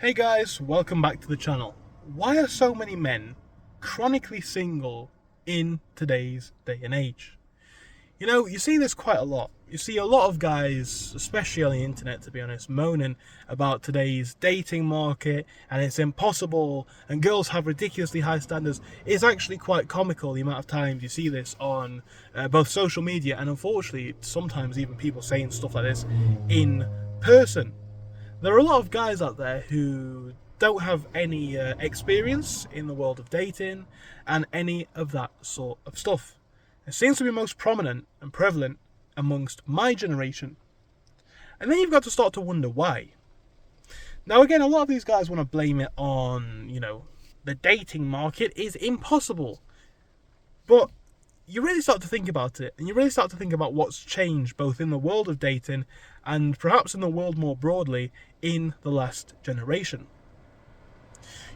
Hey guys, welcome back to the channel. Why are so many men chronically single in today's day and age? You know, you see this quite a lot. You see a lot of guys, especially on the internet to be honest, moaning about today's dating market and it's impossible and girls have ridiculously high standards. It's actually quite comical the amount of times you see this on both social media and unfortunately sometimes even people saying stuff like this in person. There are a lot of guys out there who don't have any experience in the world of dating and any of that sort of stuff. It seems to be most prominent and prevalent amongst my generation. And then you've got to start to wonder why. Now again, a lot of these guys want to blame it on, the dating market is impossible. But you really start to think about it, and you really start to think about what's changed both in the world of dating and perhaps in the world more broadly in the last generation.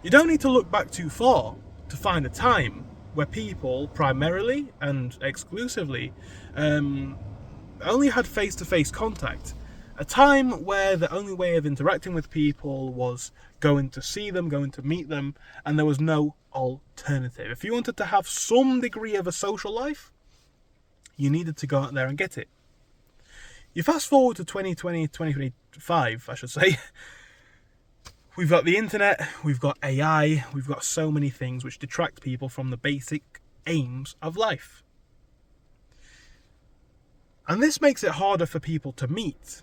You don't need to look back too far to find a time where people primarily and exclusively only had face-to-face contact. A time where the only way of interacting with people was going to see them, going to meet them, and there was no alternative. If you wanted to have some degree of a social life, you needed to go out there and get it. You fast forward to 2020, 2025, I should say. We've got the internet, we've got AI, we've got so many things which detract people from the basic aims of life. And this makes it harder for people to meet.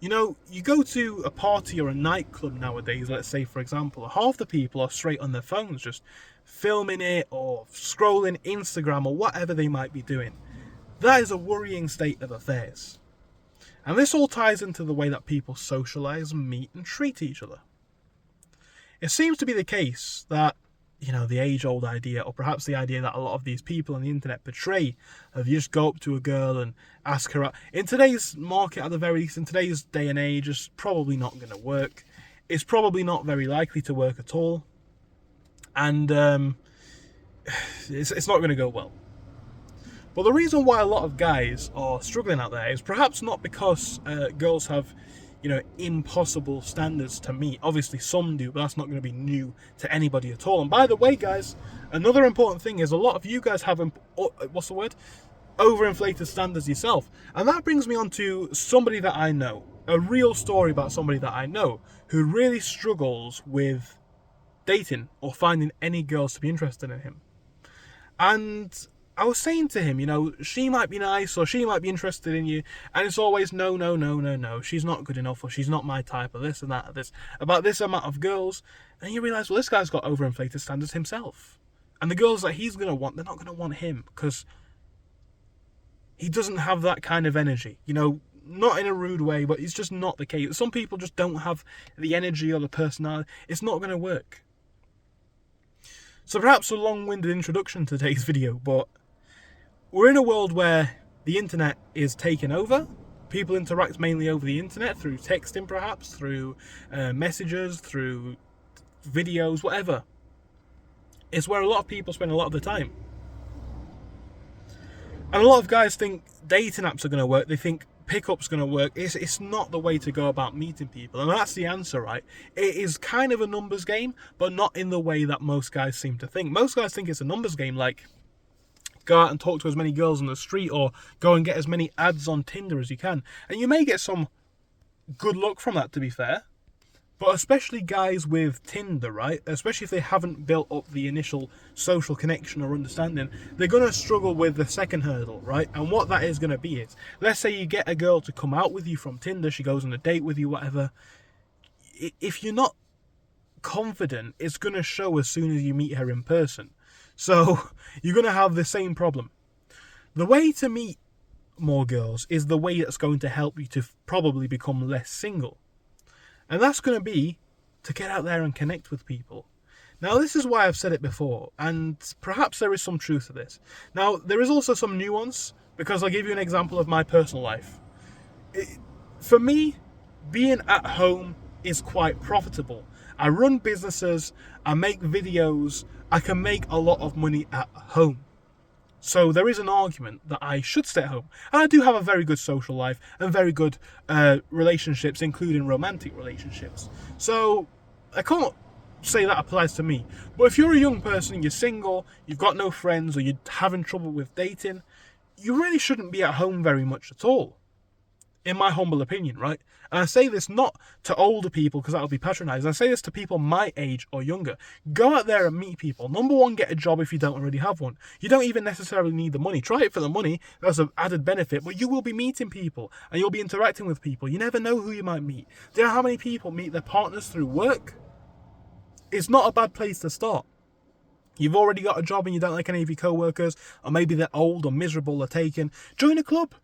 You go to a party or a nightclub nowadays, let's say for example, half the people are straight on their phones just filming it or scrolling Instagram or whatever they might be doing. That is a worrying state of affairs. And this all ties into the way that people socialise, meet and treat each other. It seems to be the case that, the age-old idea, or perhaps the idea that a lot of these people on the internet portray, of you just go up to a girl and ask her out. In today's market, at the very least, in today's day and age, it's probably not going to work. It's probably not very likely to work at all. And it's not going to go well. But the reason why a lot of guys are struggling out there is perhaps not because girls have impossible standards to meet. Obviously some do, but that's not going to be new to anybody at all. And by the way, guys, another important thing is a lot of you guys have overinflated standards yourself. And that brings me on to somebody that I know, a real story about somebody that I know who really struggles with dating or finding any girls to be interested in him. And I was saying to him, she might be nice or she might be interested in you, and it's always no, she's not good enough or she's not my type or this and that or this, about this amount of girls. And you realise, well, this guy's got overinflated standards himself. And the girls that he's going to want, they're not going to want him because he doesn't have that kind of energy. Not in a rude way, but it's just not the case. Some people just don't have the energy or the personality. It's not going to work. So perhaps a long-winded introduction to today's video, but we're in a world where the internet is taken over. People interact mainly over the internet, through texting perhaps, through messages, through videos, whatever. It's where a lot of people spend a lot of their time. And a lot of guys think dating apps are going to work. They think pickup's going to work. It's not the way to go about meeting people. And that's the answer, right? It is kind of a numbers game, but not in the way that most guys seem to think. Most guys think it's a numbers game, like go out and talk to as many girls on the street or go and get as many ads on Tinder as you can. And you may get some good luck from that, to be fair. But especially guys with Tinder, right? Especially if they haven't built up the initial social connection or understanding, they're going to struggle with the second hurdle, right? And what that is going to be is, let's say you get a girl to come out with you from Tinder, she goes on a date with you, whatever. If you're not confident, it's going to show as soon as you meet her in person. So you're going to have the same problem. The way to meet more girls is the way that's going to help you to probably become less single. And that's going to be to get out there and connect with people. Now, this is why I've said it before, and perhaps there is some truth to this. Now, there is also some nuance, because I'll give you an example of my personal life. For me, being at home is quite profitable. I run businesses, I make videos, I can make a lot of money at home. So there is an argument that I should stay at home. And I do have a very good social life and very good relationships, including romantic relationships. So I can't say that applies to me. But if you're a young person, you're single, you've got no friends, or you're having trouble with dating, you really shouldn't be at home very much at all, in my humble opinion, right? And I say this not to older people because that'll be patronising. I say this to people my age or younger. Go out there and meet people. Number one, get a job if you don't already have one. You don't even necessarily need the money. Try it for the money. That's an added benefit. But you will be meeting people and you'll be interacting with people. You never know who you might meet. Do you know how many people meet their partners through work? It's not a bad place to start. You've already got a job and you don't like any of your co-workers, or maybe they're old or miserable or taken. Join a club.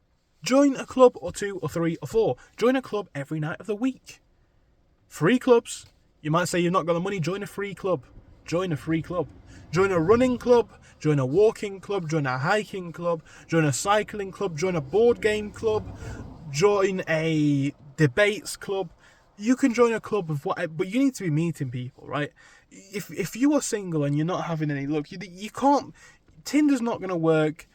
Join a club or 2 or 3 or 4. Join a club every night of the week. Free clubs. You might say you've not got the money. Join a free club. Join a free club. Join a running club. Join a walking club. Join a hiking club. Join a cycling club. Join a board game club. Join a debates club. You can join a club of whatever, but you need to be meeting people, right? If you are single and you're not having any luck, you can't. Tinder's not going to work.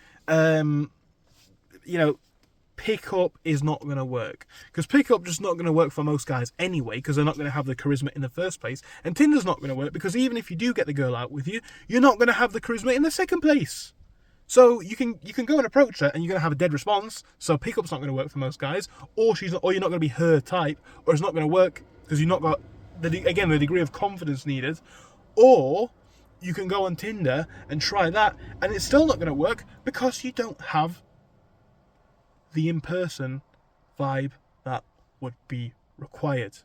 Pickup is not going to work, because pickup just not going to work for most guys anyway, because they're not going to have the charisma in the first place, and Tinder's not going to work because even if you do get the girl out with you, you're not going to have the charisma in the second place. So you can go and approach her and you're going to have a dead response. So pickup's not going to work for most guys, or you're not going to be her type, or it's not going to work because you've not got the degree of confidence needed. Or you can go on Tinder and try that and it's still not going to work because you don't have the in-person vibe that would be required.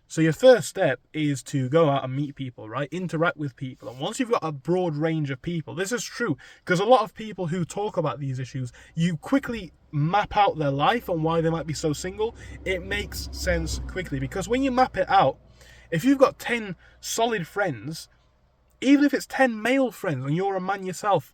So your first step is to go out and meet people, right? Interact with people. And once you've got a broad range of people, this is true, because a lot of people who talk about these issues, you quickly map out their life and why they might be so single. It makes sense quickly, because when you map it out, if you've got 10 solid friends, even if it's 10 male friends and you're a man yourself,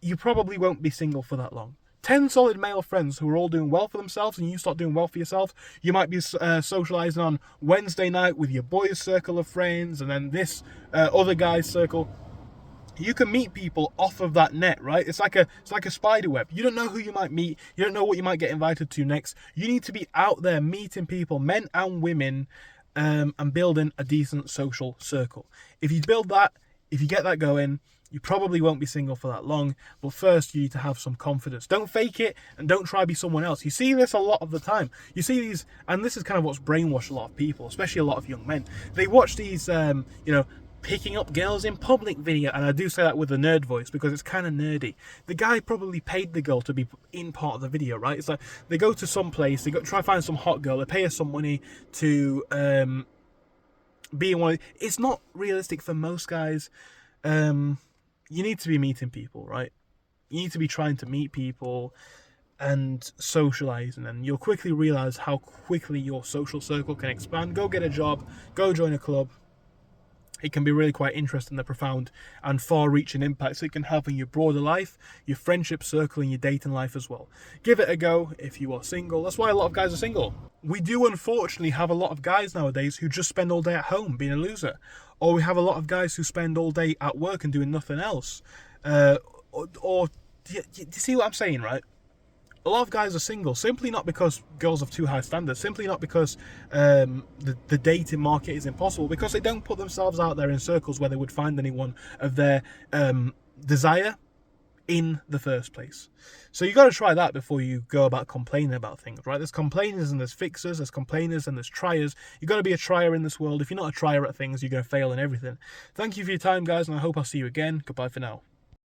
you probably won't be single for that long. 10 solid male friends who are all doing well for themselves and you start doing well for yourself. You might be socialising on Wednesday night with your boys' circle of friends and then this other guy's circle. You can meet people off of that net, right? It's like a spider web. You don't know who you might meet. You don't know what you might get invited to next. You need to be out there meeting people, men and women, and building a decent social circle. If you build that, if you get that going, you probably won't be single for that long, but first you need to have some confidence. Don't fake it and don't try to be someone else. You see this a lot of the time. You see these, and this is kind of what's brainwashed a lot of people, especially a lot of young men. They watch these, picking up girls in public video, and I do say that with a nerd voice because it's kind of nerdy. The guy probably paid the girl to be in part of the video, right? It's like they go to some place, they go try to find some hot girl, they pay her some money to be in one. It's not realistic for most guys. You need to be meeting people, right? You need to be trying to meet people and socialising, and you'll quickly realise how quickly your social circle can expand. Go get a job, go join a club. It can be really quite interesting, the profound and far-reaching impacts it can have on your broader life, your friendship circle, and your dating life as well. Give it a go if you are single. That's why a lot of guys are single. We do unfortunately have a lot of guys nowadays who just spend all day at home being a loser. Or we have a lot of guys who spend all day at work and doing nothing else. Do you see what I'm saying, right? A lot of guys are single simply not because girls have too high standards, simply not because the dating market is impossible, because they don't put themselves out there in circles where they would find anyone of their desire in the first place. So you got to try that before you go about complaining about things, right? There's complainers and there's fixers, there's complainers and there's triers. You got to be a trier in this world. If you're not a trier at things, you're going to fail in everything. Thank you for your time, guys, and I hope I'll see you again. Goodbye for now.